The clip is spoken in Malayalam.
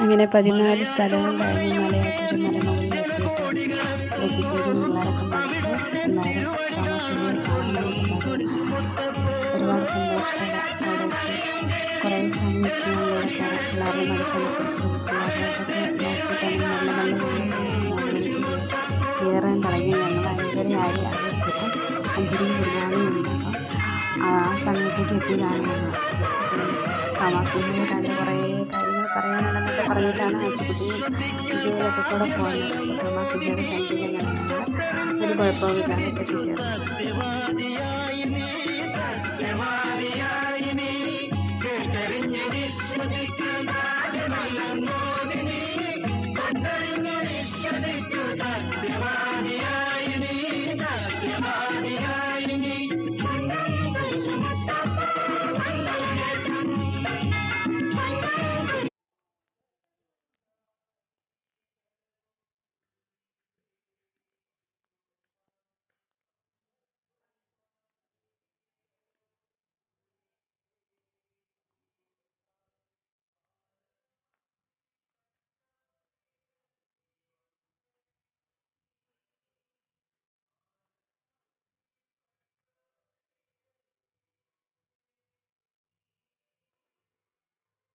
അങ്ങനെ 14 സ്ഥലവും കഴിഞ്ഞ് മലയാറ്റൂർ മലമുകളിൽ എത്തിയിട്ടാണ് എത്തിപ്പോയി. പിള്ളേരൊക്കെ മടുത്തു. എല്ലാവരും തോമാശ്ലീഹയെ കാണാനായിട്ട് ഒരുപാട് സന്തോഷത്തോടെ അവിടെ എത്തി. കുറേ സമയം എത്തി ഞങ്ങളോട് കയറാം. പിള്ളേരുടെ മടുപ്പനുസരിച്ച് പിള്ളേരുടെയൊക്കെ നോക്കിയിട്ടാണ് നല്ല നല്ല ഞങ്ങൾ 3 മണിക്ക് കയറാൻ തുടങ്ങി. ഞങ്ങൾ 5:30 ആയി അവിടെ എത്തിയപ്പം. 5:30 കുർബാനയുണ്ട്. അപ്പം ആ സമയത്തേക്ക് എത്തിയതാണ് ഞങ്ങൾ. തോമാശ്ലീഹയെ കണ്ട് കുറേ കാര്യങ്ങൾ പറയാനുണ്ടെന്നൊക്കെ പറഞ്ഞിട്ടാണ് ആച്ചിക്കുട്ടിയും ജോലൊക്കെ കൂടെ പോകുന്നത്. അപ്പോൾ തോമാശ്ലീഹയുടെ സന്നിധിയിൽ ഞങ്ങൾ ഒരു കുഴപ്പമില്ലാതെ എത്തിച്ചേർന്നു.